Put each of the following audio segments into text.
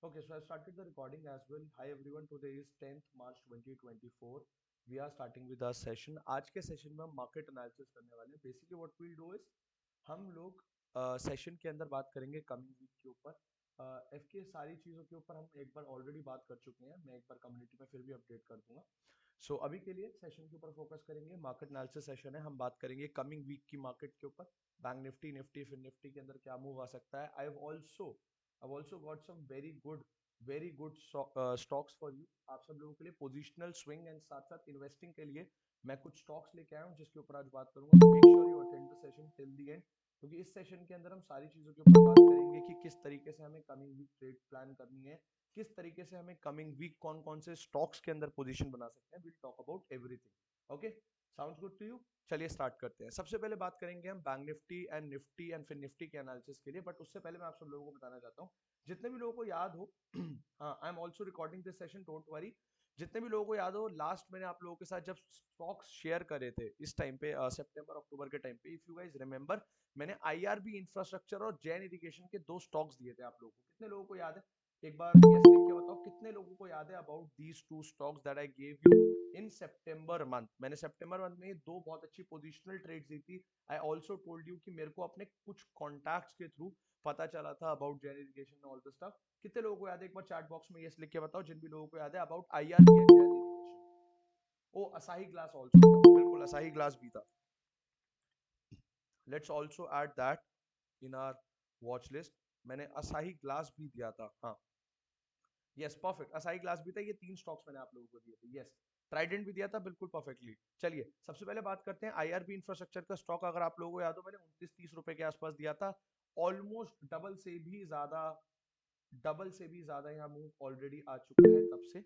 Okay, so I started the recording as well. Hi everyone, today is 10th March 2024. We are starting with our session. आज के session में हम market analysis करने वाले हैं. Basically what will do is हम लोग session के अंदर बात करेंगे कमिंग वीक के ऊपर. एफ के सारी चीज़ों के ऊपर हम एक बार ऑलरेडी बात कर चुके हैं. मैं एक बार कम्युनिटी में फिर भी अपडेट कर दूंगा. अभी के लिए सेशन के ऊपर फोकस करेंगे. मार्केट एनालिसिस सेशन है. हम बात करेंगे कमिंग वीक की मार्केट के ऊपर. बैंक निफ्टी निफ्टी फिर निफ्टी के अंदर क्या मूव आ सकता है. I've also got some very good stocks for you. आप सब लोगों के लिए पोजिशनल स्विंग एंड साथ साथ इन्वेस्टिंग के लिए मैं कुछ स्टॉक्स लेके आया हूँ जिसके ऊपर आज बात करूंगा. Make sure you attend the session till the end, क्योंकि इस सेशन के अंदर हम सारी चीजों के ऊपर बात करेंगे कि किस तरीके से हमें कमिंग वीक ट्रेड प्लान करनी है, किस तरीके से हमें कमिंग वीक कौन कौन से स्टॉक्स के अंदर पोजीशन बना सकते हैं. Will talk about everything. Okay, sounds good to you. चलिए स्टार्ट करते हैं. सबसे पहले बात करेंगे हम बैंक निफ्टी एंड फिर निफ्टी के एनालिसिस के लिए. बट उससे पहले मैं आप सब लोगों को बताना चाहता हूँ, जितने भी लोगों को याद हो, हाँ, I am also recording this session, don't worry. जितने भी लोगों को याद हो, लास्ट मैंने आप लोगों के साथ जब स्टॉक्स शेयर करे थे इस टाइम पे, सितंबर अक्टूबर के टाइम पे, इफ यू गाइस रिमेंबर, मैंने आईआरबी इंफ्रास्ट्रक्चर और जैन इरिगेशन के दो स्टॉक्स दिए थे आप लोगों को. कितने लोगों को याद है? एक बार यस लिख के बताओ कितने लोगों को याद है about these two stocks that I gave you in September month. मैंने सितंबर मंथ में दो बहुत अच्छी पोजिशनल ट्रेड्स दी थी. आई ऑल्सो टोल्ड यू कि मेरे को अपने कुछ कॉन्टैक्ट्स के थ्रू पता चला था about Jain irrigation all the stuff. कितने लोगों को याद है? एक बार चैट बॉक्स में यस लिख के बताओ जिन भी लोगों को याद है about IRB and Jain irrigation. Oh, Asahi glass also था, बिल्कुल असाही ग्लास भी था. Let's also add that in our watch list. मैंने असाही ग्लास भी दिया था. हाँ, यस, परफेक्ट. असाही ग्लास भी था. ये तीन स्टॉक्स मैंने आप लोगों को दिए थे. यस, ट्राइडेंट भी दिया था, बिल्कुल परफेक्टली. चलिए सबसे पहले बात करते हैं आईआरबी इंफ्रास्ट्रक्चर का स्टॉक. अगर आप लोगों को याद हो, मैंने 29-30 रुपए के आसपास दिया था. ऑलमोस्ट डबल से भी ज्यादा यहाँ मूव ऑलरेडी आ चुका है तब से.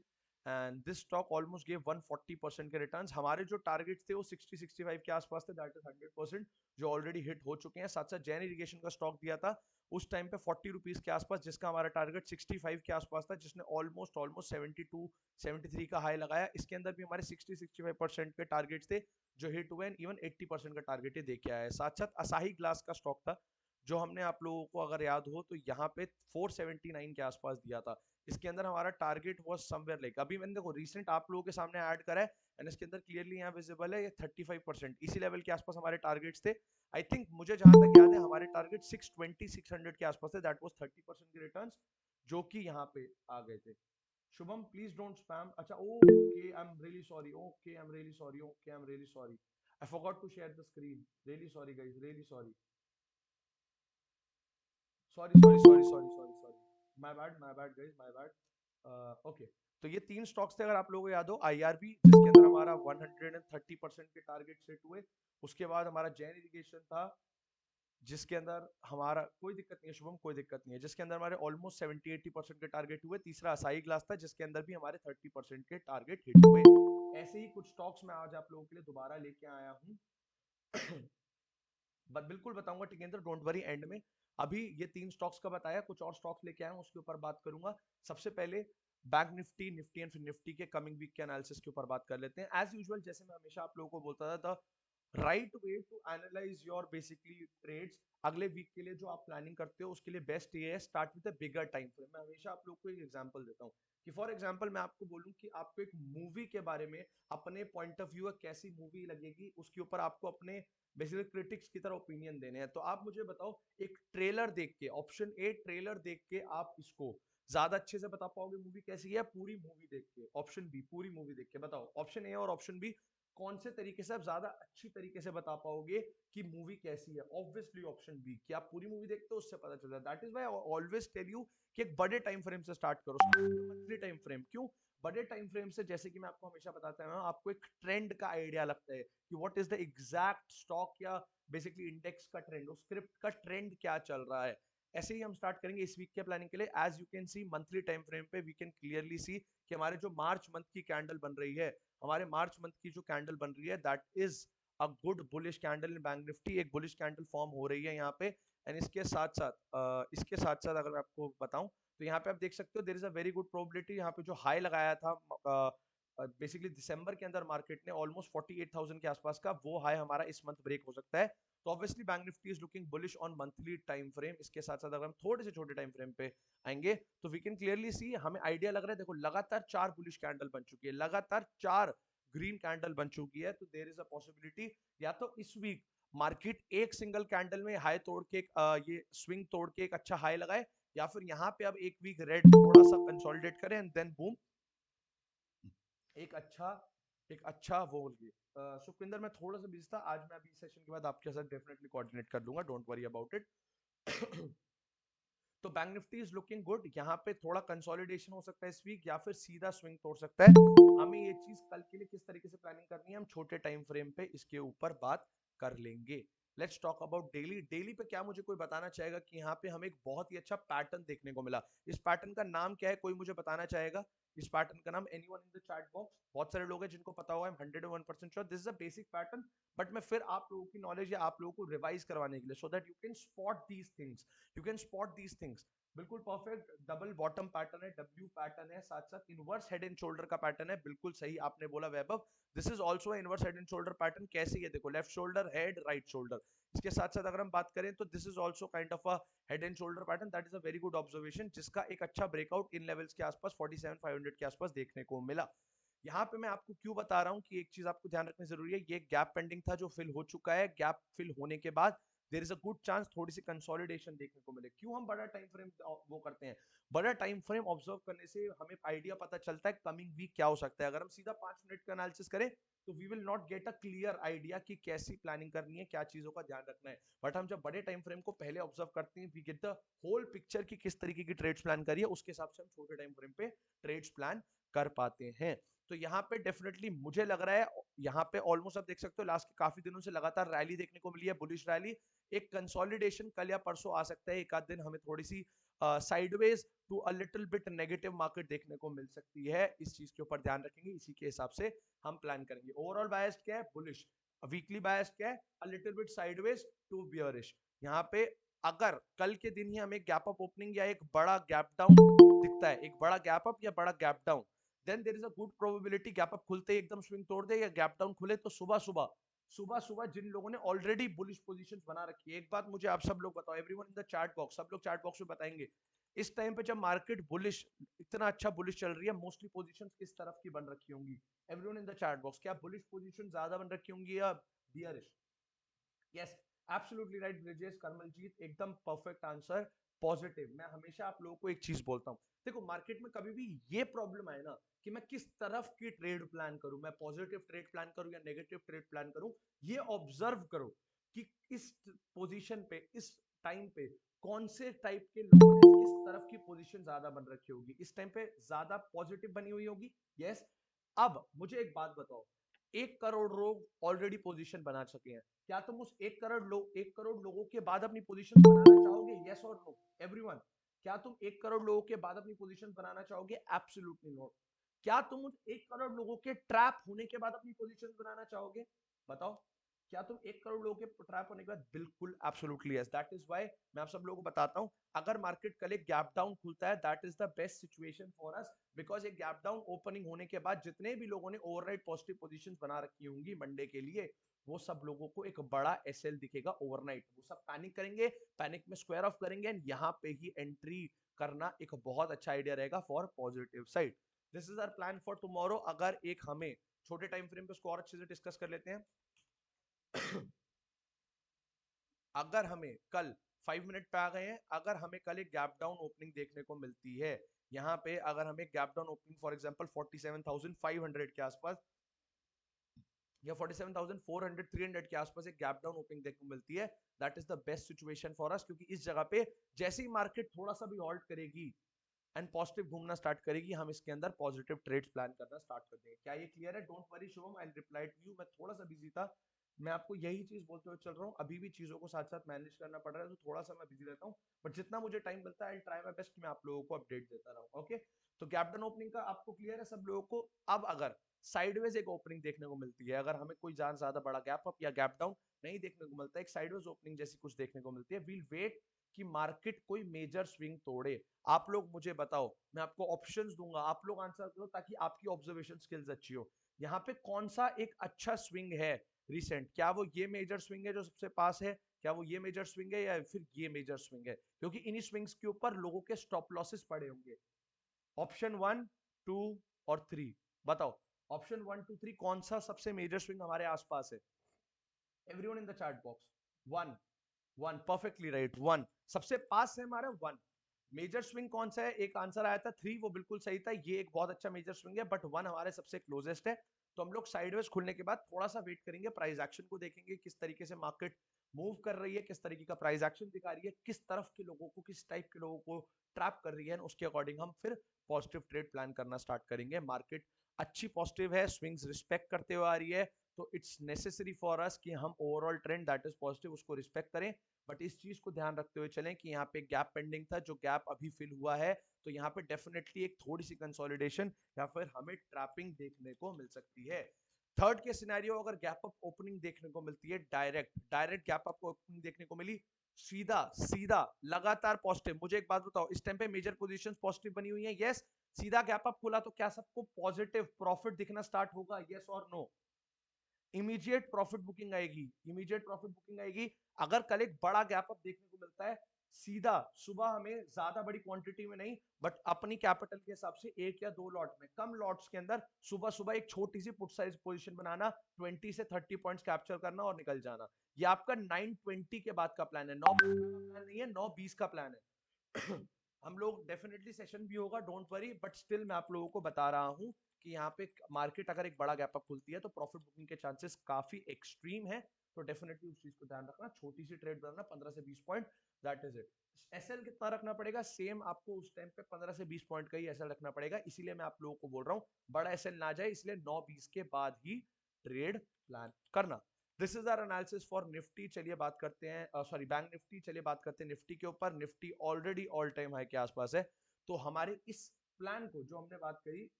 And this stock almost gave 140% के रिटर्न्स. हमारे जो टारगेट्स थे वो 60-65 के आसपास थे. दैट इज 100% जो ऑलरेडी हिट हो चुके हैं. साथ साथ जैन इरिगेशन का स्टॉक दिया था उस टाइम पे 40 रुपीज के आसपास, जिसका हमारा टारगेट 65 के आसपास था, जिसने ऑलमोस्ट ऑलमोस्ट 72-73 का हाई लगाया. इसके अंदर भी हमारे 60-65% के टारगेट थे जो हिट हुए. इवन 80% का टारगेट ही देके आया है. साथ साथ असाही ग्लास का स्टॉक था जो हमने आप लोगों को अगर याद हो तो यहाँ पे 479 के आसपास दिया था. इसके अंदर हमारा टारगेट वाज समवेयर लाइक, अभी मैंने देखो रिसेंट आप लोगों के सामने ऐड करा है एंड इसके अंदर क्लियरली यहाँ विजिबल है ये 35%. इसी लेवल के आसपास हमारे टारगेट्स थे. आई थिंक मुझे जहां तक याद है हमारे टारगेट 620-600 के आसपास थे. दैट वाज 30% के रिटर्न्स जो कि यहाँ पे आ गए थे. Shubham please don't spam. अच्छा, okay, I am really sorry. Okay, I am really sorry. Okay, I am really sorry. I forgot to share the screen. Really sorry guys, really sorry. Sorry. My bad guys, my bad. Okay, तो ये तीन stocks थे अगर आप लोगों को याद हो. आईआरबी जिसके अंदर हमारा 130% के टारगेट सेट हुए. उसके बाद हमारा जैन इरिगेशन था जिसके अंदर हमारा कोई दिक्कत नहीं है शुभम, कोई दिक्कत नहीं है, जिसके अंदर हमारे ऑलमोस्ट 70-80% के टारगेट हुए. तीसरा असाई ग्लास था जिसके अंदर भी हमारे 30% के टारगेट हिट हुए. ऐसे ही कुछ स्टॉक्स मैं आज आप लोगों के लिए दोबारा लेके आया हूँ. बट बिल्कुल बताऊंगा टिकेंद्र, डोंट वरी. एंड में अभी ये तीन स्टॉक्स का बताया, कुछ और स्टॉक्स लेके आया हूं उसके ऊपर बात करूंगा. सबसे पहले बैंक निफ्टी निफ्टी एंड फिर निफ्टी के कमिंग वीक के एनालिसिस के ऊपर बात कर लेते हैं. एज यूजुअल जैसे मैं हमेशा आप लोगों को बोलता था, right way to analyse your basically trades अगले वीक के लिए जो आप प्लानिंग करते हो उसके लिए बेस्ट ये है, start with a bigger time frame. मैं हमेशा आप लोग को एक एग्जांपल देता हूँ कि फॉर एग्जांपल मैं आपको बोलूं कि आपको एक मूवी के बारे में अपने पॉइंट ऑफ व्यू कैसी मूवी लगेगी उसके ऊपर आपको अपने बेसिकली क्रिटिक्स की तरह ओपिनियन देने हैं. तो आप मुझे बताओ, एक ट्रेलर देख के, ऑप्शन ए ट्रेलर देख के आप इसको ज्यादा अच्छे से बता पाओगे मूवी कैसी है, पूरी मूवी देख के? ऑप्शन बी, पूरी मूवी देख के बताओ. ऑप्शन ए और ऑप्शन बी कौन से तरीके से आप ज्यादा अच्छी तरीके से बता पाओगे कि मूवी कैसी है? ऑब्वियसली ऑप्शन बी, कि आप पूरी मूवी देखते हो उससे पता चलता है. That is why I always tell you कि एक बड़े टाइम फ्रेम से स्टार्ट करो, मंथली टाइम फ्रेम. क्यों बड़े टाइम फ्रेम से? जैसे कि मैं आपको हमेशा बताता हूं, आपको एक ट्रेंड का आइडिया लगता है कि what is the exact stock या बेसिकली इंडेक्स का ट्रेंड, उस स्क्रिप्ट का ट्रेंड क्या चल रहा है. ऐसे ही हम स्टार्ट करेंगे इस वीक के प्लानिंग के लिए. As you can see monthly time frame पे वी कैन क्लियरली सी कि हमारे जो मार्च मंथ की कैंडल बन रही है, हमारे मार्च मंथ की जो कैंडल बन रही है that is a good bullish candle in bank Nifty. एक बुलिश कैंडल फॉर्म हो रही है यहाँ पे. एंड इसके साथ साथ अगर मैं आपको बताऊं तो यहाँ पे आप देख सकते हो there is a very good probability. यहाँ पे जो हाई लगाया था बेसिकली दिसंबर के अंदर मार्केट ने ऑलमोस्ट 48,000 के आसपास का, वो हाई हमारा इस मंथ ब्रेक हो सकता है. तो obviously bank Nifty is looking bullish on monthly time frame. इसके साथ साथ अगर हम थोड़े से छोटे टाइम फ्रेम पे आएंगे तो वी कैन क्लियरली सी, हमें आइडिया लग रहा है, देखो लगातार 4 बुलिश कैंडल बन चुकी है, लगातार 4 ग्रीन कैंडल बन चुकी है। तो देयर इज अ पॉसिबिलिटी या तो इस वीक मार्केट एक सिंगल कैंडल में हाई तोड़ के ये स्विंग तोड़ के एक अच्छा हाई लगाए, या फिर यहाँ पे अब एक वीक रेड थोड़ा सा कंसोलिडेट करें एंड देन बूम एक अच्छा वो होगी। सुखविंदर मैं थोड़ा सा बिजी था आज, मैं अभी सेशन के बाद आपके साथ डेफिनेटली कोऑर्डिनेट कर लूंगा, डोंट वरी अबाउट इट। तो bank Nifty is looking good, यहाँ पे थोड़ा कंसोलिडेशन हो सकता है इस वीक, या फिर सीधा स्विंग तोड़ सकता है। हमें ये चीज कल के लिए किस तरीके से प्लानिंग करनी है, हम छोटे टाइम फ्रेम पे इसके ऊपर बात कर लेंगे। Let's talk about daily. Daily पे क्या मुझे कोई बताना चाहेगा कि यहाँ पे हमें एक बहुत ही अच्छा पैटर्न देखने को मिला। इस पैटर्न का नाम क्या है, कोई मुझे बताना चाहेगा इस पैटर्न का नाम? Anyone in the chat box? बहुत सारे लोग हैं जिनको पता होगा, 101% sure this is a basic pattern, but मैं फिर आप लोगों की नॉलेज या आप लोगों को रिवाइज करवाने के लिए, so that you can spot these things, you can spot these things. बिल्कुल परफेक्ट डबल बॉटम पैटर्न है, डब्ल्यू पैटर्न है, साथ साथ इनवर्स हेड एंड शोल्डर का पैटर्न है, बिल्कुल सही आपने बोला Vaibhav. This is also inverse head and shoulder pattern. कैसे, ये देखो left shoulder head right shoulder. इसके साथ साथ अगर हम बात करें तो this is also kind of a head and shoulder pattern. That is a very good observation, जिसका एक अच्छा ब्रेकआउट इन लेवल्स के आसपास 47500 के आसपास देखने को मिला। यहाँ पे मैं आपको क्यों बता रहा हूँ कि एक चीज आपको ध्यान रखनी जरूरी है, ये गैप पेंडिंग था जो फिल हो चुका है। गैप फिल होने के बाद there is a good chance थोड़ी सी कंसोलिडेशन देखने को मिले। क्यों हम बड़ा टाइम फ्रेम वो करते हैं? बड़ा टाइम फ्रेम ऑब्जर्व करने से हमें आइडिया पता चलता है कमिंग वीक क्या हो सकता है। अगर हम सीधा 5 मिनट का एनालिसिस करें तो we will not get a clear idea कि कैसी प्लानिंग करनी है, क्या चीजों का ध्यान रखना है। बट हम जब बड़े टाइम फ्रेम को पहले ऑब्जर्व करते हैं, we get the whole picture कि किस तरीके की ट्रेड्स प्लान करिए, उसके हिसाब से हम छोटे टाइम फ्रेम पे ट्रेड्स प्लान कर पाते हैं। तो यहाँ पे डेफिनेटली मुझे लग रहा है, यहाँ पे ऑलमोस्ट आप देख सकते हो लास्ट के काफी दिनों से लगातार रैली देखने को मिली है, बुलिश रैली। एक कंसोलिडेशन कल या परसों आ सकता है, एक आध दिन हमें थोड़ी सी sideways to a little bit negative market देखने को मिल सकती है। इस चीज के ऊपर ध्यान रखेंगे, इसी के हिसाब से हम प्लान करेंगे। ओवरऑल बायस क्या है? बुलिश। वीकली बायस क्या है? A little bit sideways to bearish. यहाँ पे अगर कल के दिन ही हमें गैप अप ओपनिंग या एक बड़ा गैप डाउन दिखता है, एक बड़ा गैप अप या बड़ा gap down, then there is a good probability gap up खुलते ही एकदम स्विंग तोड़ दे, या गैप डाउन खुले तो सुबह सुबह जिन लोगों ने ऑलरेडी बुलिश पोजीशंस बना रखी है, एक बात मुझे आप सब लोग बताओ, everyone in the chat box, सब लोग चैट बॉक्स में बताएंगे इस टाइम पे जब मार्केट बुलिश, इतना अच्छा बुलिश चल रही है, मोस्टली पोजीशंस किस तरफ की बन रखी होंगी? Everyone in the chat box, क्या बुलिश पोजीशन ज्यादा बन रखी होंगी या bearish? Yes, absolutely right Brijesh, Karamjeet, एकदम परफेक्ट आंसर, पॉजिटिव। मैं हमेशा आप लोगों को एक चीज बोलता हूँ, देखो मार्केट में कभी भी ये प्रॉब्लम आए ना कि मैं किस तरफ की ट्रेड प्लान करूं, मैं पॉजिटिव ट्रेड प्लान करूं या नेगेटिव ट्रेड प्लान करूं, ये ऑब्जर्व करो कि इस पोजीशन पे, इस टाइम पे कौन से टाइप के लोगों ने किस तरफ की पोजीशन ज्यादा बन रखी होगी। इस टाइम पे ज्यादा पॉजिटिव बनी हुई होगी। यस। अब मुझे एक बात बताओ, 1 करोड़ लोग ऑलरेडी पोजीशन बना चुके हैं, क्या तुम उस 1 करोड़ लोगों के बाद अपनी पोजीशन बनाना चाहोगे? यस और नो एवरीवन, क्या तुम 1 करोड़ लोगों के बाद अपनी पोजीशन बनाना चाहोगे? Absolutely no. क्या तुम उस 1 करोड़ लोगों के ट्रैप होने के बाद अपनी पोजीशन बनाना चाहोगे? बताओ, क्या तुम 1 करोड़ लोगों के ट्रैप होने के बाद? बिल्कुल absolutely yes. That is why मैं आप सब लोगों को बताता हूं, अगर मार्केट कल एक गैप डाउन खुलता है, that is the best situation for us, because एक गैप डाउन ओपनिंग होने के बाद जितने भी लोगों ने ओवरनाइट पॉजिटिव पोजीशंस बना रखी होंगी मंडे के लिए, वो सब लोगों को एक बड़ा एसएल दिखेगा ओवरनाइट, वो सब पैनिक करेंगे, पैनिक में स्क्वायर ऑफ करेंगे, एंड यहाँ पे ही एंट्री करना एक बहुत अच्छा आइडिया रहेगा for positive side. This is our plan for tomorrow. अगर एक हमें छोटे टाइम फ्रेम पे इसको और अच्छे से डिस्कस कर लेते हैं। अगर हमें कल 5 मिनट पे आ गए हैं, अगर हमें कल एक गैप डाउन ओपनिंग देखने को मिलती है, यहाँ पे अगर हमें gap down opening for example 47,500 के आसपास या 47,400 300 के आसपास एक गैप डाउन ओपनिंग देखने को मिलती है, that is the best situation for us, क्योंकि इस जगह पे जैसे ही मार्केट थोड़ा सा भी हॉल्ट करेगी एंड पॉजिटिव घूमना स्टार्ट करेगी, हम इसके अंदर पॉजिटिव ट्रेड्स प्लान करना स्टार्ट कर देंगे। क्या ये क्लियर है? Don't worry Shubham, I reply to you. मैं थोड़ा सा बिजी था, मैं आपको यही चीज बोलते हुए चल रहा हूँ, अभी भी चीजों को साथ साथ मैनेज करना पड़ रहा है, तो थोड़ा सा मैं बिजी रहता हूँ, बट जितना मुझे टाइम मिलता है आई ट्राई माय बेस्ट, मैं आप लोगों को अपडेट देता रहूँ। ओके, तो गैप डाउन ओपनिंग का आपको क्लियर है सब लोगों को? अब अगर साइडवेज एक ओपनिंग देखने को मिलती है, अगर हमें कोई ज्यादा बड़ा गैप अप या गैप डाउन नहीं देखने को मिलता है, एक साइडवेज ओपनिंग जैसी कुछ देखने को मिलती है, वील वेट कि मार्केट कोई मेजर स्विंग तोड़े। आप लोग मुझे बताओ, मैं आपको ऑप्शंस दूंगा, आप लोग आंसर करो ताकि आपकी ऑब्जर्वेशन स्किल्स अच्छी हो। यहाँ पे कौन सा एक अच्छा स्विंग है रिसेंट, क्या वो ये मेजर स्विंग है जो सबसे पास है, क्या वो ये मेजर स्विंग है या फिर ये मेजर स्विंग है, क्योंकि इन्हीं स्विंग्स के ऊपर लोगों के स्टॉप लॉसेस पड़े होंगे। ऑप्शन 1, 2 और 3, बताओ ऑप्शन 1 2 3 कौन सा सबसे मेजर स्विंग हमारे आसपास है? Everyone in the chat box. One, one perfectly right, one सबसे पास है हमारा वन। मेजर स्विंग कौन सा है? एक आंसर आया था 3, वो बिल्कुल सही था, ये एक बहुत अच्छा मेजर स्विंग है, बट वन हमारे सबसे क्लोजेस्ट है। तो हम लोग साइडवेज खुलने के बाद थोड़ा सा वेट करेंगे, प्राइस एक्शन को देखेंगे, किस तरीके से मार्केट मूव कर रही है, किस तरीके का प्राइस एक्शन दिखा रही है, किस तरफ के लोगों को, किस टाइप के लोगों को ट्रैप कर रही है, उसके अकॉर्डिंग हम फिर पॉजिटिव ट्रेड प्लान करना स्टार्ट करेंगे। मार्केट अच्छी पॉजिटिव है, स्विंग्स रिस्पेक्ट करते हुए आ रही है, तो इट्स नेसेसरी फॉर अस कि हम overall trend that is positive उसको रिस्पेक्ट करें। बट इस चीज को ध्यान रखते हुए चलें कि यहाँ पे गैप पेंडिंग था, जो गैप अभी फिल हुआ है, तो यहाँ पे डेफिनेटली एक थोड़ी सी कंसोलिडेशन या फिर हमें ट्रैपिंग देखने को मिल सकती है। थर्ड के सिनेरियो, अगर गैप अप ओपनिंग देखने को मिलती है, direct direct gap up opening देखने को मिली, सीधा सीधा लगातार पॉजिटिव, मुझे एक बात बताओ, इस टाइम पे मेजर पोजीशंस पॉजिटिव बनी हुई है, यस, सीधा गैप अप खुला तो क्या सबको पॉजिटिव प्रॉफिट दिखना स्टार्ट होगा, यस और नो? इमीडिएट प्रॉफिट बुकिंग आएगी, इमीडिएट प्रॉफिट बुकिंग आएगी। अगर कल एक बड़ा गैप अप देखने को मिलता है, सीधा सुबह हमें ज्यादा बड़ी क्वांटिटी में नहीं, बट अपनी कैपिटल के हिसाब से एक या दो लॉट में, कम लॉट्स के अंदर सुबह सुबह एक छोटी सी पुट साइज पोजीशन बनाना, 20 से 30 पॉइंट्स कैप्चर करना और निकल जाना। ये आपका 9:20 के बाद का प्लान है, 9:15 का प्लान नहीं है, 9:20 का प्लान है। हम लोग डेफिनेटली सेशन भी होगा, डोंट वरी, बट स्टिल मैं आप लोगों को बता रहा हूं कि यहाँ पे मार्केट अगर एक बड़ा गैप अप खुलती है तो प्रॉफिट बुकिंग के चांसेस काफी एक्सट्रीम है। तो डेफिनेटली उस चीज को ध्यान रखना, छोटी सी ट्रेड बनाना 15 से 20 point, that is it. SL कितना रखना पड़ेगा? सेम आपको उस टाइम पे 15 से 20 पॉइंट का ही एसएल रखना पड़ेगा, इसीलिए मैं आप लोगों को बोल रहा हूँ बड़ा एसएल ना जाए, इसलिए 9:20 के बाद ही ट्रेड प्लान करना। This is our analysis for Nifty. चलिए बात करते हैं, सॉरी बैंक निफ्टी, चलिए बात करते हैं निफ्टी के ऊपर। Nifty already all time high के आसपास है, तो हमारे इस प्लान को जो हमने बात करी,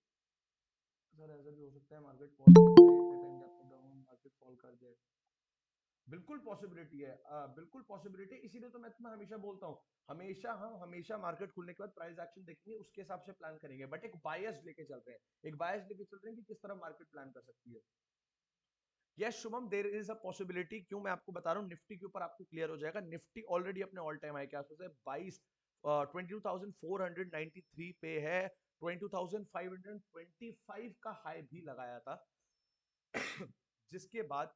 सर ऐसा भी हो सकता है मार्केट फॉल कर जाए, इतने time gap down market fall कर जाए, बिल्कुल पॉसिबिलिटी है, बिल्कुल पॉसिबिलिटी है, इसीलिए तो मैं तुम्हें हमेशा बोलता हूँ, हमेशा हम हमेशा मार्केट खुलने के बाद प्राइस एक्शन देखेंगे, उसके हिसाब से प्लान करेंगे, बट एक बायस लेके चल रहे हैं, एक बायस लेके चल रहे हैं कि किस तरह मार्केट प्लान कर सकती है। Yes Shubham, there is a possibility, क्यों मैं आपको बता रहा हूँ, निफ्टी के ऊपर आपको क्लियर हो जाएगा। निफ्टी ऑलरेडी अपने ऑल टाइम हाई के आसपास है, 22,493 पे है, 22,525 का हाई भी लगाया था। जिसके बाद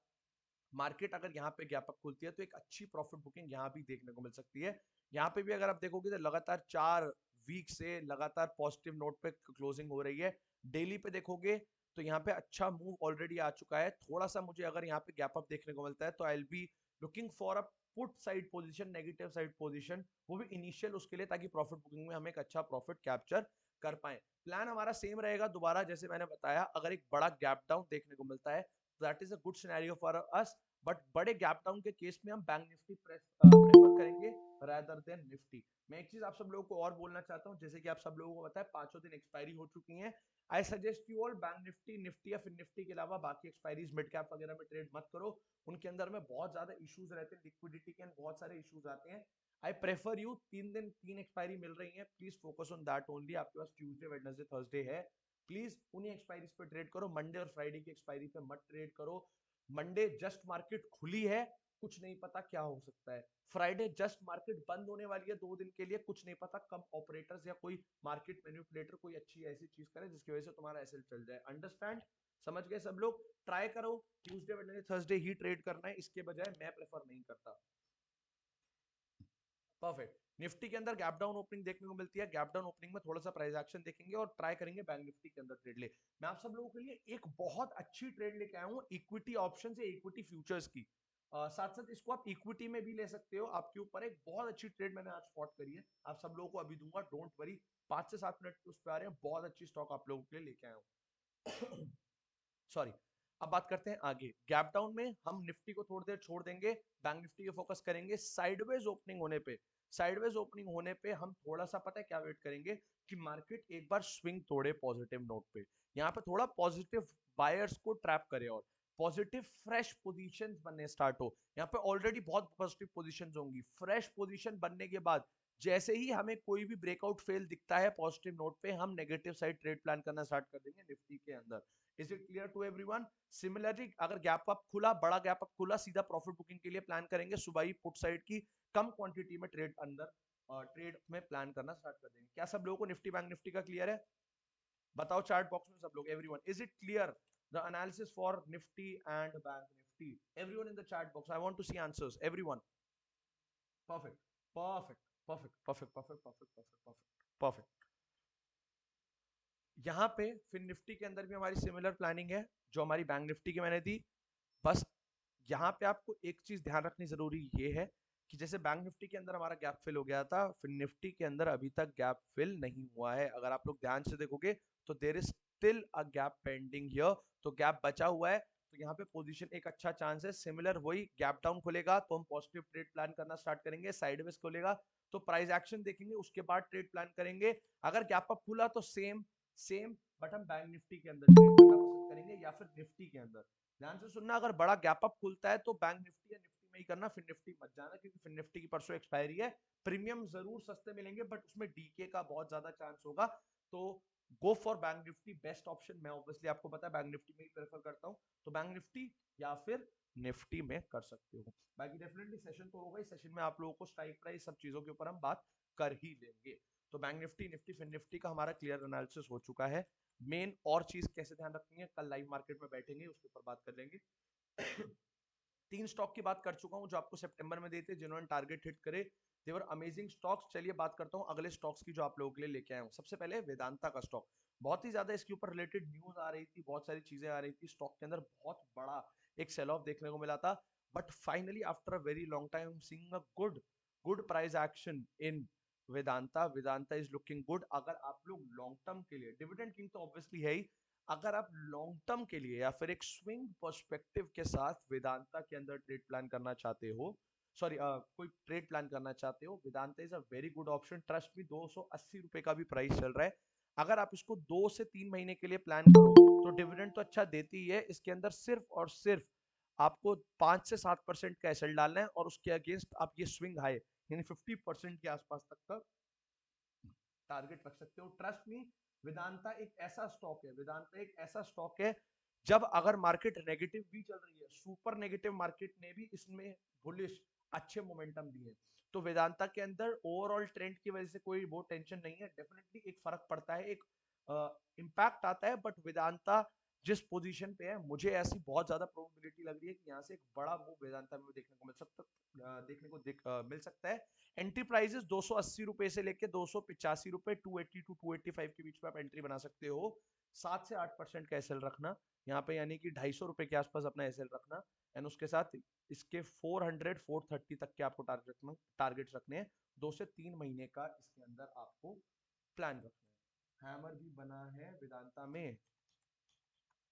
मार्केट अगर यहाँ पे गैप अप खुलती है तो एक अच्छी प्रॉफिट बुकिंग यहाँ भी देखने को मिल सकती है। यहाँ पे भी अगर आप देखोगे तो लगातार 4 वीक से लगातार पॉजिटिव नोट पे क्लोजिंग हो रही है। डेली पे देखोगे तो यहाँ पे अच्छा मूव ऑलरेडी आ चुका है, थोड़ा सा मुझे अगर यहाँ पे गैप अप देखने को मिलता है तो I will be looking for a put side position, negative side position, वो भी इनिशियल उसके लिए, ताकि प्रॉफिट बुकिंग में हम एक अच्छा प्रॉफिट कैप्चर कर पाए। प्लान हमारा सेम रहेगा, दोबारा जैसे मैंने बताया, अगर एक बड़ा गैप डाउन देखने को मिलता है that is a good scenario for us, but बड़े गैप डाउन के केस में हम बैंक निफ्टी प्रेफर करेंगे रादर देन निफ्टी। मैं एक चीज आप सब लोगों को और बोलना चाहता हूं, जैसे कि आप सब लोगों को पता है 5 दिन एक्सपायरी हो चुकी हैं, I suggest you all bank Nifty, Nifty या फिर निफ्टी के अलावा बाकी एक्सपायरीज मिड कैप वगैरह में ट्रेड मत करो, उनके अंदर में बहुत ज्यादा इश्यूज रहते हैं, लिक्विडिटी के बहुत सारे इश्यूज आते हैं। आई प्रेफर यू, 3 दिन 3 एक्सपायरी मिल रही है, please focus on that only, आपके पास ट्यूसडे वेडनेसडे थर्सडे है, प्लीज उन्हीं एक्सपायरीज पे ट्रेड करो, मंडे और फ्राइडे की एक्सपायरी पे मत ट्रेड करो। मंडे जस्ट मार्केट खुली है, कुछ नहीं पता क्या हो सकता है, फ्राइडे जस्ट मार्केट बंद होने वाली है 2 दिन के लिए, कुछ नहीं पता कब ऑपरेटर्स या कोई मार्केट मैनिपुलेटर कोई अच्छी ऐसी चीज करे जिसकी वजह से तुम्हारा एसएल चल जाए। अंडरस्टैंड? समझ गए सब लोग? ट्राई करो ट्यूसडे वेडनेसडे थर्सडे ही ट्रेड करना है, इसके बजाय मैं प्रेफर नहीं करता। परफेक्ट। निफ्टी के अंदर गैप डाउन ओपनिंग देखने को मिलती है, गैप डाउन ओपनिंग में थोड़ा सा प्राइस एक्शन देखेंगे और ट्राई करेंगे बैंक निफ्टी के अंदर ट्रेड ले। मैं आप सब लोगों के लिए एक बहुत अच्छी ट्रेड लेके आया हूँ इक्विटी ऑप्शन से, इक्विटी फ्यूचर्स की, साथ साथ इसको आप इक्विटी में भी ले सकते हो, आपके ऊपर एक बहुत अच्छी ट्रेड मैंने आज स्पॉट करी है, आप सब लोगों को अभी दूंगा, डोंट वरी, 5 से 7 मिनट उस पर आ रहे हैं, बहुत अच्छी स्टॉक आप लोगों के लिए लेके आया हूँ। सॉरी। अब बात करते हैं आगे, गैप डाउन में हम निफ्टी को थोड़ी देर छोड़ देंगे, बैंक निफ्टी को फोकस करेंगे, साइडवेज ओपनिंग होने पे, साइडवेज ओपनिंग होने पे हम थोड़ा सा पता है क्या वेट करेंगे कि मार्केट एक बार स्विंग तोड़े पॉजिटिव नोट पे, यहाँ पे थोड़ा पॉजिटिव बायर्स को ट्रैप करे और पॉजिटिव फ्रेश पोजीशंस बनने स्टार्ट हो, यहाँ पे ऑलरेडी बहुत पॉजिटिव पोजीशंस होंगी, फ्रेश पोजीशन बनने के बाद जैसे ही हमें कोई भी ब्रेकआउट फेल दिखता है पॉजिटिव नोट पे, हम नेगेटिव साइड ट्रेड प्लान करना स्टार्ट कर देंगे निफ्टी के अंदर। Is it clear to everyone? Similarly अगर गैप अप खुला, बड़ा गैप अप खुला, सीधा प्रॉफिट बुकिंग के लिए प्लान करेंगे, सुबह ही पुट साइड की कम क्वांटिटी में ट्रेड अंदर ट्रेड में प्लान करना स्टार्ट कर देंगे। क्या सब लोगों को निफ्टी बैंक निफ्टी का क्लियर है? बताओ चार्ट बॉक्स में सब लोग, everyone, is it clear the analysis for Nifty and Bank Nifty? Everyone in the chat box, I want to see answers, everyone. Perfect, perfect, perfect, perfect, perfect, perfect, perfect, perfect, perfect. यहाँ पे फिर Nifty के अंदर भी हमारी similar planning है जो हमारी बैंक निफ्टी की मैंने दी। बस यहाँ पे आपको एक चीज ध्यान रखनी जरूरी ये है कि जैसे बैंक निफ्टी के अंदर हमारा गैप फिल हो गया था, फिर निफ्टी के अंदर अभी तक गैप फिल नहीं हुआ है। अगर आप लोग ध्यान से देखोगे तो there is still a gap pending here, तो गैप बचा हुआ है। तो यहाँ पे पोजीशन एक अच्छा चांस है, सिमिलर वही गैप डाउन खुलेगा तो हम पॉजिटिव ट्रेड प्लान करना स्टार्ट करेंगे, साइडवेज खुलेगा तो प्राइस एक्शन देखेंगे, उसके बाद ट्रेड प्लान करेंगे। अगर गैप अप खुला तो सेम सेम बट हम बैंक निफ्टी के अंदर ट्रेड करना पसंद करेंगे या फिर निफ्टी के अंदर। ध्यान से सुनना, अगर बड़ा गैप अप खुलता है तो बैंक निफ्टी या निफ्टी में ही करना, फिर निफ्टी मत जाना, क्योंकि फिर निफ्टी की परसों एक्सपायरी है। प्रीमियम जरूर सस्ते मिलेंगे बट उसमें डीके का बहुत ज्यादा चांस होगा। तो go for bank Nifty, best option. मैं ऑब्वियसली आपको पता है बैंक निफ्टी में ही प्रेफर करता हूँ, तो बैंक निफ्टी या फिर निफ्टी में कर सकते हो। बाकी डेफिनेटली सेशन तो होगा, इस सेशन में आप लोगों को स्ट्राइक प्राइस सब चीजों के ऊपर हम बात कर ही लेंगे। तो बैंक निफ्टी निफ्टी फिर निफ्टी का हमारा क्लियर एनालिसिस हो चुका है। मेन और चीज कैसे ध्यान रखनी है, कल लाइव मार्केट में बैठेंगे उसके ऊपर बात कर लेंगे। तीन स्टॉक की बात कर चुका हूं जो आपको सितंबर में देते, जिन्होंने टारगेट हिट करे, देवर अमेजिंग स्टॉक्स। चलिए बात करता हूं अगले स्टॉक्स की जो आप लोगों के लिए लेके आया हूं। सबसे पहले वेदांता का स्टॉक, बहुत ही ज्यादा इसके ऊपर रिलेटेड न्यूज आ रही थी, बहुत सारी चीजें आ रही थी, स्टॉक के अंदर बहुत बड़ा एक सेल ऑफ देखने को मिला था। But finally after a very long time seeing a good good price action in Vedanta. Vedanta is looking good. अगर आप लोग लॉन्ग टर्म के लिए, डिविडेंड किंग तो ऑब्वियसली है ही, अगर आप लॉन्ग टर्म के लिए या फिर एक स्विंग पर्सपेक्टिव के साथ वेदांता के अंदर ट्रेड प्लान करना चाहते हो, सॉरी कोई ट्रेड प्लान करना चाहते हो, Vedanta is a very good option. Trust me, 280 रुपए का भी प्राइस चल रहा है। अगर आप इसको 2 से 3 महीने के लिए प्लान करो तो डिविडेंड तो अच्छा देती ही है, इसके अंदर सिर्फ और सिर्फ आपको 5 से 7% का एसएल डालना है और उसके अगेंस्ट आप ये स्विंग हाई यानी 50% के आसपास तक का टारगेट रख सकते हो। ट्रस्ट मी, वेदांता एक ऐसा स्टॉक है, वेदांता एक ऐसा स्टॉक है, जब अगर मार्केट नेगेटिव भी चल रही है, सुपर नेगेटिव मार्केट ने भी इसमें बुलिश अच्छे मोमेंटम दिए, तो वेदांता के अंदर ओवरऑल ट्रेंड की वजह से कोई वो टेंशन नहीं है। डेफिनेटली एक फर्क पड़ता है, एक इम्पैक्ट आता है, बट वेदांता जिस पोजीशन पे है, मुझे ऐसी बहुत ज्यादा प्रोबेबिलिटी लग रही है कि यहाँ से एक बड़ा मूव वेदांता में देखने को मिल सकता है। एंट्री प्राइसेस 280 रुपए से लेके 285 रुपए, 280 टू 285 के बीच में आप एंट्री बना सकते हो। 7 से 8% का एसएल रखना यहाँ पे, यानी कि 250 रुपए के आसपास अपना एसएल रखना। एंड उसके साथ इसके 400 430 तक के आपको टारगेट्स रखने हैं। 2 से 3 महीने का इसके अंदर आपको प्लान रखना है। हैमर भी बना है वेदांता में,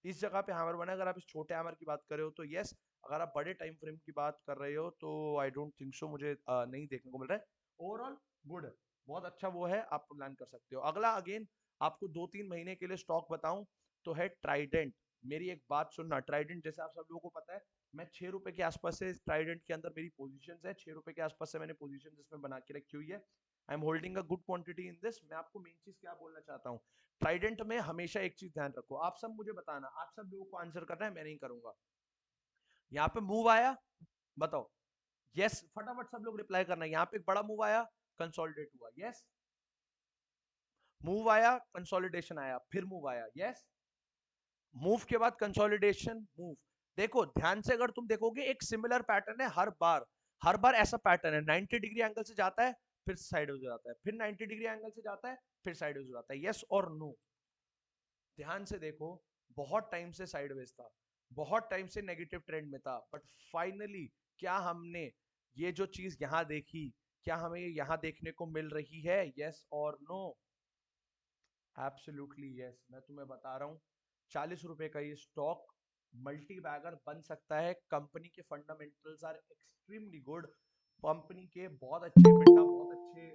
इस जगह पे हैमर बना है। अगर आप इस छोटे हैमर की बात कर रहे हो तो यस, अगर आप बड़े टाइम फ्रेम की बात कर रहे हो तो आई डोंट थिंक सो, मुझे नहीं देखने को मिल रहा है। ओवरऑल गुड है, बहुत अच्छा वो है, आप प्लान कर सकते हो। अगला अगेन आपको 2-3 महीने के लिए स्टॉक बताऊं तो है ट्राइडेंट। मेरी एक बात सुनना, ट्राइडेंट जैसे आप सब लोगों को पता है, मैं 6 रुपए के आसपास से ट्राइडेंट के अंदर मेरी पोजीशन है, 6 रुपए के आसपास से मैंने पोजीशन इसमें बना के रखी हुई है। I am holding a good quantity in this. मैं आपको मेन चीज क्या बोलना चाहता हूँ, ट्राइडेंट में हमेशा एक चीज ध्यान रखो, आप सब मुझे बताना, आप सब लोगों को आंसर करना है, मैं नहीं करूंगा। यहाँ पे मूव आया, बताओ यस, फटाफट सब लोग रिप्लाई करना है। यहाँ पे एक बड़ा मूव आया, कंसोलिडेट हुआ, यस। मूव आया, कंसोलिडेशन आया, फिर मूव आया, यस। मूव के बाद कंसोलिडेशन, मूव। देखो ध्यान से, अगर तुम देखोगे एक सिमिलर पैटर्न है हर बार ऐसा पैटर्न है, 90 डिग्री एंगल से जाता है, फिर साइड हो जाता है, फिर 90 डिग्री एंगल से जाता है, फिर साइड हो जाता है, यस और नो। ध्यान से देखो, बहुत टाइम से साइडवेज था, बहुत टाइम से नेगेटिव ट्रेंड में था, बट फाइनली क्या हमने ये जो चीज यहां देखी, क्या हमें यहां देखने को मिल रही है, यस और नो? Absolutely yes. मैं तुम्हें बता रहा हूँ, 40 रुपए का ये स्टॉक मल्टी बैगर बन सकता है। कंपनी के fundamentals are extremely good, company के बहुत अच्छे बेटा, बहुत अच्छे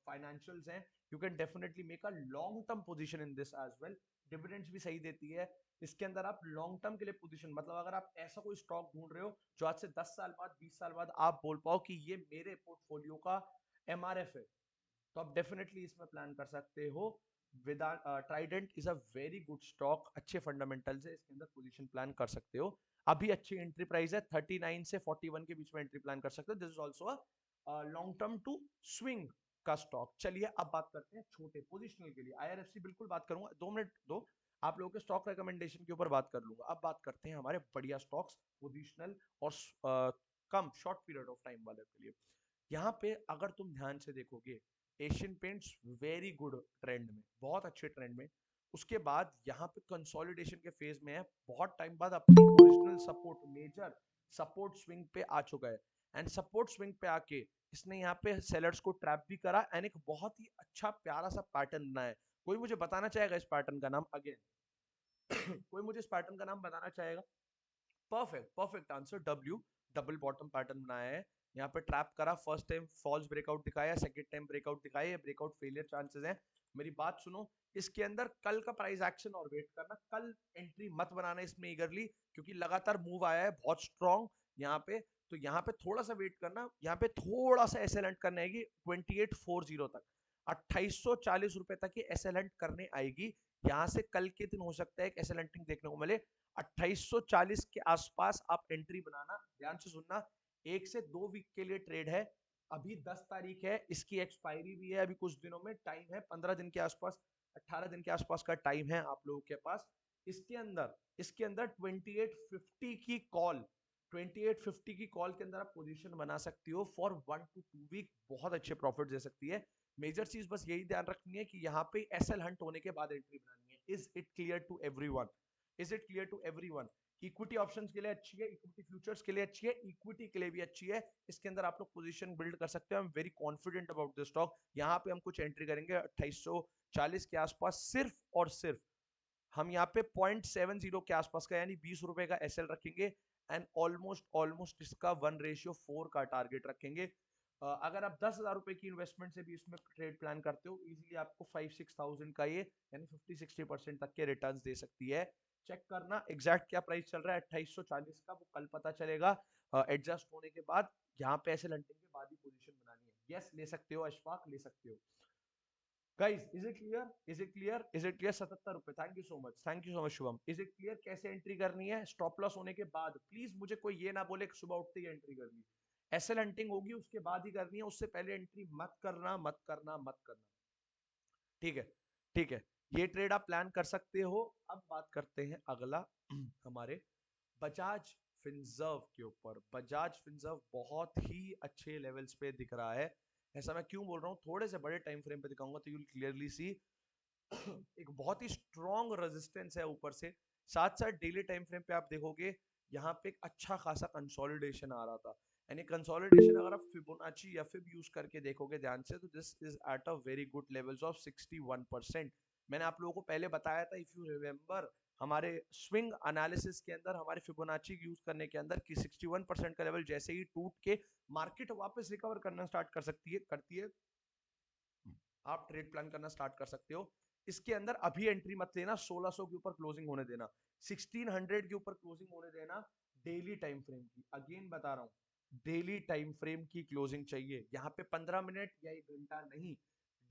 फाइनेंशियल्स हैं। You can definitely make a long term position in this as well. Dividends भी सही देती है इसके अंदर। आप लॉन्ग टर्म के लिए पोजीशन, मतलब अगर आप ऐसा कोई स्टॉक ढूंढ रहे हो जो आज से 10 साल बाद, 20 साल बाद आप बोल पाओ कि ये मेरे पोर्टफोलियो का MRF है, तो आप डेफिनेटली इसमें प्लान कर सकते हो। विदा Trident is a very good stock, अच्छे फंडामेंटल्स है, इसके अंदर पोजीशन प्लान कर सकते हो। अभी अच्छी एंट्री प्राइस है, 39 से 41 के बीच में एंट्री प्लान कर सकते हो। This is also a long term to swing का स्टॉक। चलिए अब बात करते हैं छोटे पोजिशनल के लिए। IRFC बिल्कुल बात करूंगा, 2 मिनट दो, आप लोगों के स्टॉक रिकमेंडेशन के ऊपर बात कर लूंगा। अब बात करते हैं हमारे बढ़िया स्टॉक्स पोजिशनल और कम शॉर्ट पीरियड ऑफ टाइम वाले के लिए। यहाँ पे अगर तुम ध्यान से देखोगे, Asian paints very good trend में, बहुत अच्छे ट्रेंड में। उसके बाद यहाँ पे कंसोलिडेशन के फेज में है, बहुत टाइम बाद अपनी original support, major support swing पे आ चुका है। एंड सपोर्ट स्विंग पे आके इसने यहाँ पे सेलर्स को ट्रैप भी करा एंड एक बहुत ही अच्छा प्यारा सा पैटर्न बनाया है। कोई मुझे बताना चाहेगा इस पैटर्न का नाम? अगेन कोई मुझे इस पैटर्न का नाम बताना चाहेगा? Perfect, perfect answer, W. Double bottom pattern बनाया है, यहाँ पे ट्रैप करा, फर्स्ट टाइम फॉल्स ब्रेकआउट दिखाया, सेकंड टाइम ब्रेकआउट दिखाया, ब्रेकआउट फेलियर चांसेस हैं। मेरी बात सुनो, इसके अंदर कल का प्राइस एक्शन और वेट करना, कल एंट्री मत बनाना इसमें ईगरली, क्योंकि लगातार मूव आया है बहुत स्ट्रॉन्ग यहाँ पे। तो यहाँ पे थोड़ा सा वेट करना, यहाँ पे थोड़ा सा एसएल हंट करने आएगी 2840 तक, 2840 रुपए तक ये एसएल हंट करने आएगी। यहाँ से कल के दिन हो सकता है एक एसएल हंटिंग देखने को मिले। 2840 के आसपास आप एंट्री बनाना, ध्यान से सुनना। 1 से 2 वीक के लिए ट्रेड है, अभी 10 तारीख है, इसकी एक्सपायरी भी है, अभी कुछ दिनों में टाइम है, 15 दिन के आसपास, 18 दिन के आसपास का टाइम है आप लोगों के पास। इसके अंदर 2850 की कॉल, 2850 की कॉल के अंदर आप पोजीशन बना सकती हो फॉर 1 to 2 वीक, बहुत अच्छे प्रॉफिट दे सकती है। मेजर चीज बस यही ध्यान रखनी है कि यहाँ पे एसएल हंट होने के बाद एंट्री बनानी है। Is it clear to everyone? Is it clear to everyone? Equity options के लिए अच्छी है, इक्विटी फ्यूचर्स के लिए अच्छी है, इक्विटी के लिए भी अच्छी है। इसके अंदर आप लोग पोजीशन बिल्ड कर सकते हो। I am very confident about this stock. यहाँ पे हम कुछ एंट्री करेंगे 2840 के आसपास, सिर्फ और सिर्फ हम यहाँ पे 0.70 के आसपास का, यानी 20 रुपए का एसएल रखेंगे एंड ऑलमोस्ट ऑलमोस्ट इसका 1:4 का टारगेट रखेंगे। अगर आप 10,000 रुपए की इन्वेस्टमेंट से भी इसमें ट्रेड प्लान करते हो, इजीली आपको 5-6 थाउजेंड का ये, यानी 50-60% तक के रिटर्न दे सकती है। चेक करना एग्जैक्ट क्या प्राइस चल रहा है 2840 का, वो कल पता चलेगा एडजस्ट होने के बाद। यहाँ पे ऐसे लंटिंग के बाद ही पोजीशन बनानी है। यस, ले सकते हो अशफाक, ले सकते हो। Guys, is it clear? Is it clear? Is it clear? 77 रुपए, thank you so much, thank you so much Shubham. Is it clear कैसे एंट्री करनी है? स्टॉप लॉस होने के बाद, प्लीज मुझे कोई ये ना बोले कि सुबह उठते ही एंट्री करनी। एसएल हंटिंग होगी उसके बाद ही करनी है, उससे पहले एंट्री मत करना, मत करना, मत करना। ठीक है, ठीक है, ये ट्रेड आप प्लान कर सकते हो। अब बात करते हैं अगला हमारे बजाज फिनसर्व के ऊपर। बजाज फिनसर्व बहुत ही अच्छे लेवल्स पे दिख रहा है। ऐसा मैं क्यों बोल रहा हूँ, थोड़े से बड़े टाइम फ्रेम पे दिखाऊंगा तो यू विल क्लियरली सी एक बहुत ही स्ट्रॉन्ग रेजिस्टेंस है ऊपर से। साथ साथ डेली टाइम फ्रेम पे आप देखोगे, यहाँ पे एक अच्छा खासा कंसोलिडेशन आ रहा था, यानी कंसोलिडेशन अगर आप फिबोनाची या फिब यूज करके देखोगे ध्यान से, तो this is at a very good levels of 61%। मैंने आप लोगों को पहले बताया था, इफ यू रिमेम्बर, हमारे स्विंग एनालिसिस के अंदर, हमारे फिबोनाची यूज करने के अंदर, कि 61% का लेवल जैसे ही टूट के मार्केट वापस रिकवर करना स्टार्ट कर सकती है, करती है, आप ट्रेड प्लान करना स्टार्ट कर सकते हो। इसके अंदर अभी एंट्री मत लेना, 1600 के ऊपर क्लोजिंग होने देना, 1600 के ऊपर क्लोजिंग होने देना। डेली टाइम फ्रेम की, अगेन बता रहा हूं, डेली टाइम फ्रेम की क्लोजिंग चाहिए, यहाँ पे 15 मिनट या 1 घंटा नहीं।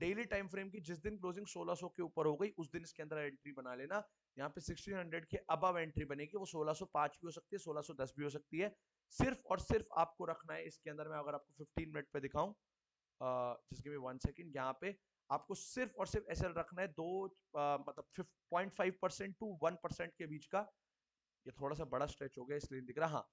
डेली टाइम फ्रेम की जिस दिन क्लोजिंग 1600 के ऊपर हो गई, उस दिन इसके अंदर एंट्री बना लेना। यहाँ पे 1600 के अबव एंट्री बनेगी, वो 1605 भी हो सकती है, 1610 भी हो सकती है। सिर्फ और सिर्फ आपको रखना है इसके अंदर। मैं अगर आपको 15 मिनट पे दिखाऊं, जस्ट गिव मी 1 सेकंड, यहाँ पे आपको सिर्फ और सिर्फ एसएल रखना है दो, मतलब 0.5% टू 1% के बीच का। ये थोड़ा सा बड़ा स्ट्रेच हो गया इसलिए दिख रहा, हाँ।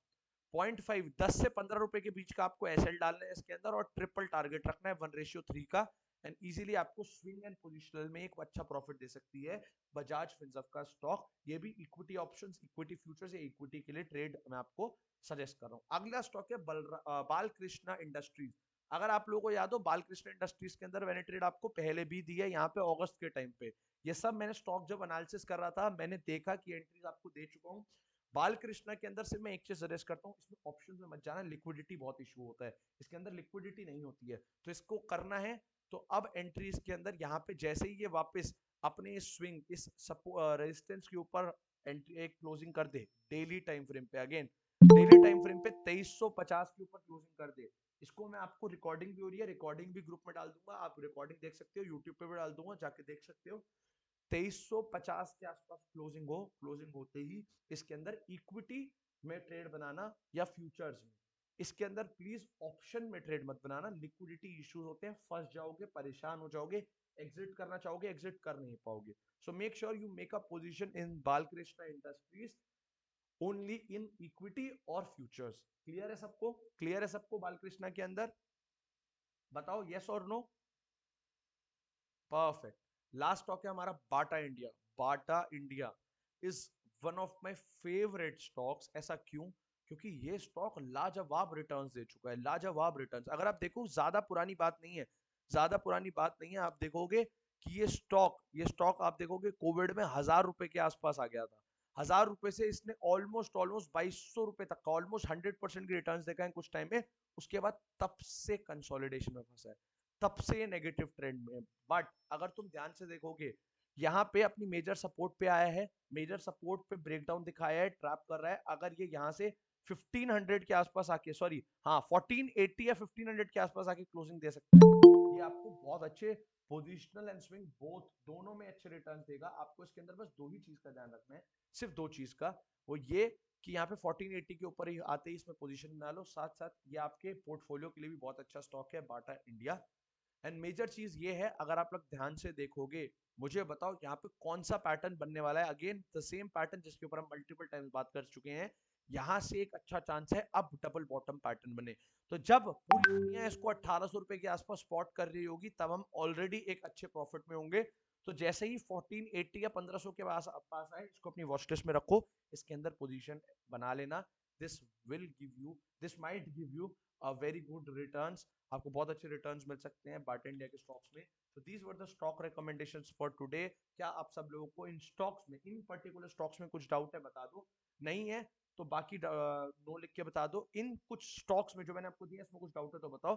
0.5, 10 से 15 रुपए के बीच का आपको एसएल डालना है इसके अंदर, और ट्रिपल टारगेट रखना है 1:3 का। एंड इजीली आपको स्विंग एंड पोजिशनल में एक अच्छा प्रॉफिट दे सकती है बजाज फिनसर्व का स्टॉक। ये भी इक्विटी ऑप्शंस, इक्विटी फ्यूचर्स या इक्विटी के लिए ट्रेड मैं आपको सजेस्ट कर रहा हूँ। अगला स्टॉक है बालकृष्णा इंडस्ट्रीज। अगर आप लोगों को याद हो, बालकृष्ण इंडस्ट्रीज के अंदर मैंने ट्रेड आपको पहले भी दी है, यहाँ पे अगस्त के टाइम पे। ये सब मैंने स्टॉक जब एनालिसिस कर रहा था, मैंने देखा कि एंट्रीज आपको दे चुका हूँ। बालकृष्णा के अंदर सिर्फ मैं एक चीज सजेस्ट करता हूँ, इसमें ऑप्शन में मत जाना, लिक्विडिटी बहुत इशू होता है, इसके अंदर लिक्विडिटी नहीं होती है, तो इसको करना है तो अब एंट्री इसके अंदर, यहाँ पे जैसे ही ये वापस अपने स्विंग, इस रेजिस्टेंस के ऊपर एंट्री, एक क्लोजिंग कर दे डेली टाइम फ्रेम पे, अगेन डेली टाइम फ्रेम पे 2350 के ऊपर क्लोजिंग कर दे, इसको मैं आपको रिकॉर्डिंग भी हो रही है, रिकॉर्डिंग भी ग्रुप में डाल दूंगा, आप रिकॉर्डिंग देख सकते हो, यूट्यूब पे भी डाल दूंगा, जाके देख सकते हो। 2350 के आसपास क्लोजिंग होते ही इसके अंदर इक्विटी में ट्रेड बनाना या फ्यूचर्स में, इसके अंदर प्लीज ऑप्शन में ट्रेड मत बनाना, लिक्विडिटी इश्यूज होते हैं, फंस जाओगे, परेशान हो जाओगे, एग्जिट करना चाहोगे, एग्जिट कर नहीं पाओगे। So make sure you make a position in Balkrishna industries only in equity और फ्यूचर्स। क्लियर है सबको? क्लियर है सबको बालकृष्णा के अंदर? बताओ यस और नो। परफेक्ट। लास्ट स्टॉक है हमारा Bata India. Bata India is one of my favourite stocks. ऐसा क्यों? क्योंकि ये स्टॉक लाजवाब रिटर्न्स दे चुका है, लाजवाब रिटर्न्स। अगर आप देखो, ज्यादा पुरानी बात नहीं है, ज्यादा पुरानी बात नहीं है, आप देखोगे कि ये स्टॉक आप देखोगे कोविड में 1000 रुपए के आसपास आ गया था। 1000 रुपए से इसने ऑलमोस्ट ऑलमोस्ट 2200 रुपए तक का ऑलमोस्ट 100% की रिटर्न्स देखा है कुछ टाइम में। उसके बाद तब से कंसोलिडेशन में फंसा है, तब से नेगेटिव ट्रेंड में। बट अगर तुम ध्यान से देखोगे, यहाँ पे अपनी मेजर सपोर्ट पे आया है, मेजर सपोर्ट पे ब्रेकडाउन दिखाया है, ट्रैप कर रहा है। अगर ये यहाँ से 1500 के आसपास आके, सॉरी हाँ 1480 या 1500 के आसपास आके क्लोजिंग दे सकता है, ये आपको बहुत अच्छे पोजिशनल एंड स्विंग बोथ दोनों में अच्छे रिटर्न देगा। आपको इसके अंदर बस दो ही चीज का ध्यान रखना है, सिर्फ दो चीज का। वो ये कि यहाँ पे 1480 के ऊपर ही आते ही इसमें पोजीशन बना लो। साथ साथ ये आपके पोर्टफोलियो के लिए भी बहुत अच्छा स्टॉक है बाटा इंडिया। एंड मेजर चीज ये है, अगर आप लोग ध्यान से देखोगे, मुझे बताओ यहाँ पे कौन सा पैटर्न बनने वाला है। अगेन द सेम पैटर्न जिसके ऊपर हम मल्टीपल टाइम्स बात कर चुके हैं। यहाँ से एक अच्छा चांस है अब डबल बॉटम पैटर्न बने। तो जब पूरी दुनिया इसको 1800 रुपए के आसपास स्पॉट कर रही होगी, तब हम ऑलरेडी एक अच्छे प्रॉफिट में होंगे। तो जैसे ही 1480 या 1500 के पास आए, इसको अपनी वॉच लिस्ट में रखो, इसके अंदर पोजीशन बना लेना। This will give you, this might give you a very good returns. आपको बहुत अच्छे रिटर्न्स मिल सकते हैं बाटा इंडिया के स्टॉक्स में। तो these were the stock recommendations for today. क्या आप सब लोगों को इन स्टॉक्स में, इन पर्टिकुलर स्टॉक्स में कुछ डाउट है? बता दो। नहीं है तो बाकी नो लिख के बता दो। इन कुछ स्टॉक्स में जो मैंने आपको दिया, इसमें कुछ डाउट है तो बताओ।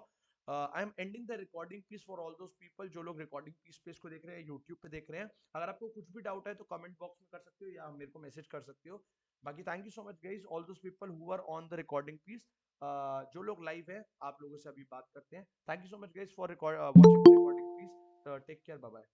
I am ending the recording piece for all those people जो लोग रिकॉर्डिंग पीस पे इसको देख रहे हैं, यूट्यूब पे देख रहे हैं। अगर आपको कुछ भी डाउट है तो कमेंट बॉक्स में कर सकते हो या मेरे को मैसेज कर सकते हो। बाकी thank you so much guys, all those people who are on the recording piece. जो लोग लाइव है, आप लोगों से अभी बात करते हैं। Thank you so much guys for watching recording please. Take care, bye bye.